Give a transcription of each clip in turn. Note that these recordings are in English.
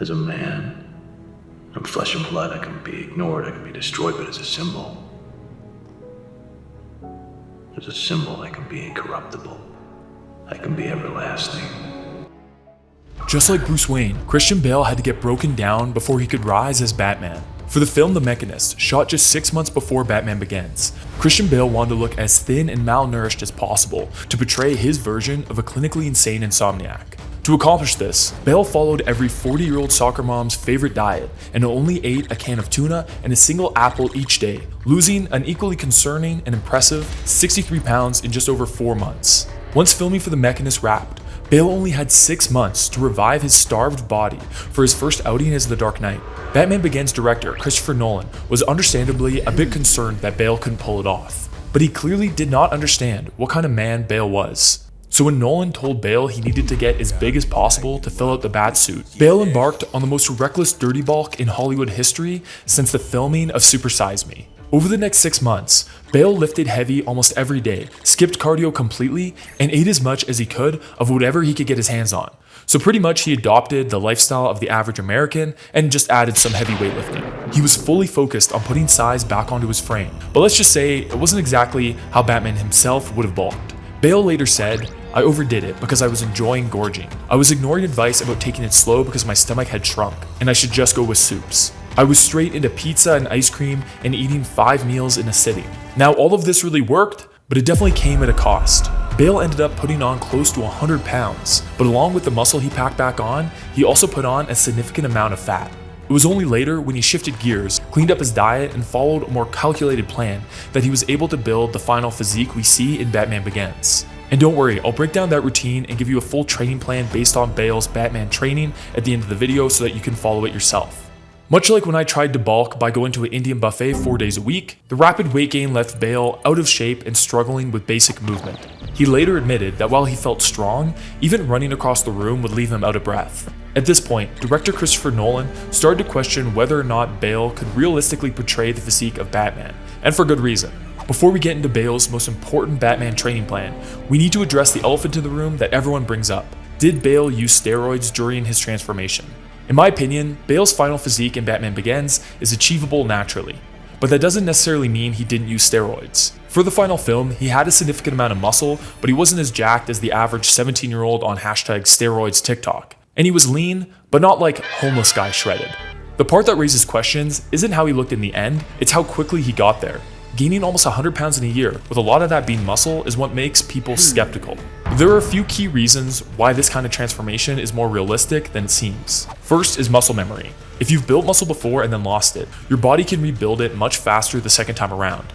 As a man, I'm flesh and blood. I can be ignored, I can be destroyed, but as a symbol, I can be incorruptible. I can be everlasting. Just like Bruce Wayne, Christian Bale had to get broken down before he could rise as Batman. For the film The Machinist, shot just 6 months before Batman Begins, Christian Bale wanted to look as thin and malnourished as possible to portray his version of a clinically insane insomniac. To accomplish this, Bale followed every 40-year-old soccer mom's favorite diet and only ate a can of tuna and a single apple each day, losing an equally concerning and impressive 63 pounds in just over 4 months. Once filming for The Machinist wrapped, Bale only had 6 months to revive his starved body for his first outing as the Dark Knight. Batman Begins director Christopher Nolan was understandably a bit concerned that Bale couldn't pull it off, but he clearly did not understand what kind of man Bale was. So when Nolan told Bale he needed to get as big as possible to fill out the Batsuit, Bale embarked on the most reckless dirty bulk in Hollywood history since the filming of Super Size Me. Over the next 6 months, Bale lifted heavy almost every day, skipped cardio completely, and ate as much as he could of whatever he could get his hands on. So pretty much he adopted the lifestyle of the average American and just added some heavy weightlifting. He was fully focused on putting size back onto his frame, but let's just say it wasn't exactly how Batman himself would have bulked. Bale later said, "I overdid it because I was enjoying gorging. I was ignoring advice about taking it slow because my stomach had shrunk, and I should just go with soups. I was straight into pizza and ice cream and eating 5 meals in a sitting." Now all of this really worked, but it definitely came at a cost. Bale ended up putting on close to 100 pounds, but along with the muscle he packed back on, he also put on a significant amount of fat. It was only later when he shifted gears, cleaned up his diet, and followed a more calculated plan that he was able to build the final physique we see in Batman Begins. And don't worry, I'll break down that routine and give you a full training plan based on Bale's Batman training at the end of the video so that you can follow it yourself. Much like when I tried to bulk by going to an Indian buffet 4 days a week, the rapid weight gain left Bale out of shape and struggling with basic movement. He later admitted that while he felt strong, even running across the room would leave him out of breath. At this point, director Christopher Nolan started to question whether or not Bale could realistically portray the physique of Batman, and for good reason. Before we get into Bale's most important Batman training plan, we need to address the elephant in the room that everyone brings up. Did Bale use steroids during his transformation? In my opinion, Bale's final physique in Batman Begins is achievable naturally, but that doesn't necessarily mean he didn't use steroids. For the final film, he had a significant amount of muscle, but he wasn't as jacked as the average 17-year-old on #steroids TikTok. And he was lean, but not like homeless guy shredded. The part that raises questions isn't how he looked in the end, it's how quickly he got there. Gaining almost 100 pounds in a year, with a lot of that being muscle, is what makes people skeptical. There are a few key reasons why this kind of transformation is more realistic than it seems. First is muscle memory. If you've built muscle before and then lost it, your body can rebuild it much faster the second time around.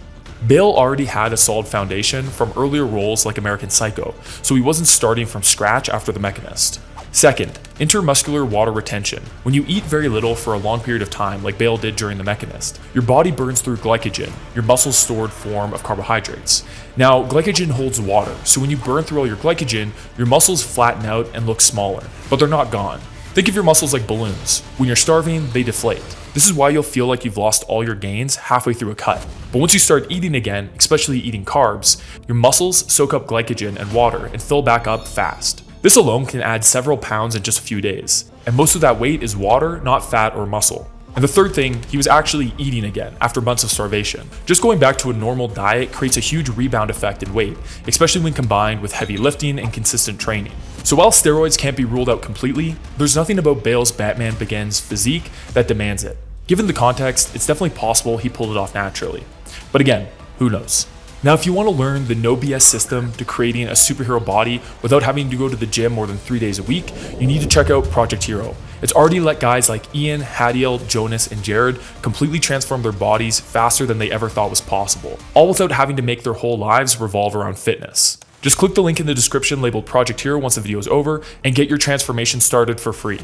Bale already had a solid foundation from earlier roles like American Psycho, so he wasn't starting from scratch after The Machinist. Second, intermuscular water retention. When you eat very little for a long period of time, like Bale did during The Machinist, your body burns through glycogen, your muscles' stored form of carbohydrates. Now, glycogen holds water, so when you burn through all your glycogen, your muscles flatten out and look smaller, but they're not gone. Think of your muscles like balloons. When you're starving, they deflate. This is why you'll feel like you've lost all your gains halfway through a cut. But once you start eating again, especially eating carbs, your muscles soak up glycogen and water and fill back up fast. This alone can add several pounds in just a few days, and most of that weight is water, not fat or muscle. And the third thing, he was actually eating again after months of starvation. Just going back to a normal diet creates a huge rebound effect in weight, especially when combined with heavy lifting and consistent training. So while steroids can't be ruled out completely, there's nothing about Bale's Batman Begins physique that demands it. Given the context, it's definitely possible he pulled it off naturally. But again, who knows? Now, if you want to learn the no BS system to creating a superhero body without having to go to the gym more than 3 days a week, you need to check out Project Hero. It's already let guys like Ian, Hadiel, Jonas, and Jared completely transform their bodies faster than they ever thought was possible, all without having to make their whole lives revolve around fitness. Just click the link in the description labeled Project Hero once the video is over and get your transformation started for free.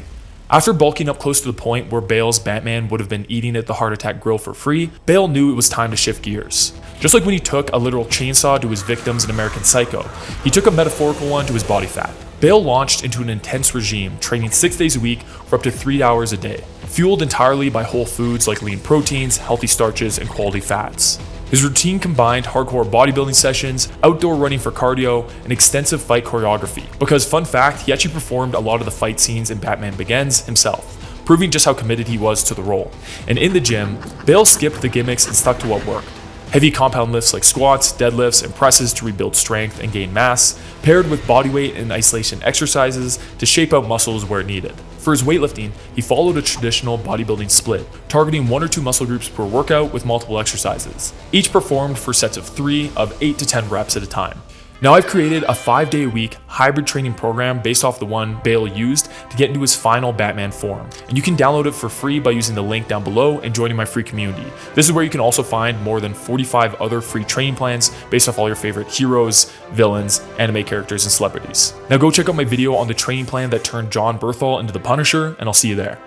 After bulking up close to the point where Bale's Batman would have been eating at the Heart Attack Grill for free, Bale knew it was time to shift gears. Just like when he took a literal chainsaw to his victims in American Psycho, he took a metaphorical one to his body fat. Bale launched into an intense regime, training 6 days a week for up to 3 hours a day, fueled entirely by whole foods like lean proteins, healthy starches, and quality fats. His routine combined hardcore bodybuilding sessions, outdoor running for cardio, and extensive fight choreography. Because fun fact, he actually performed a lot of the fight scenes in Batman Begins himself, proving just how committed he was to the role. And in the gym, Bale skipped the gimmicks and stuck to what worked. Heavy compound lifts like squats, deadlifts, and presses to rebuild strength and gain mass, paired with bodyweight and isolation exercises to shape out muscles where needed. For his weightlifting, he followed a traditional bodybuilding split, targeting 1 or 2 muscle groups per workout with multiple exercises, each performed for sets of 3 of 8 to 10 reps at a time. Now I've created a 5-day-a-week hybrid training program based off the one Bale used to get into his final Batman form, and you can download it for free by using the link down below and joining my free community. This is where you can also find more than 45 other free training plans based off all your favorite heroes, villains, anime characters, and celebrities. Now go check out my video on the training plan that turned John Berthal into the Punisher, and I'll see you there.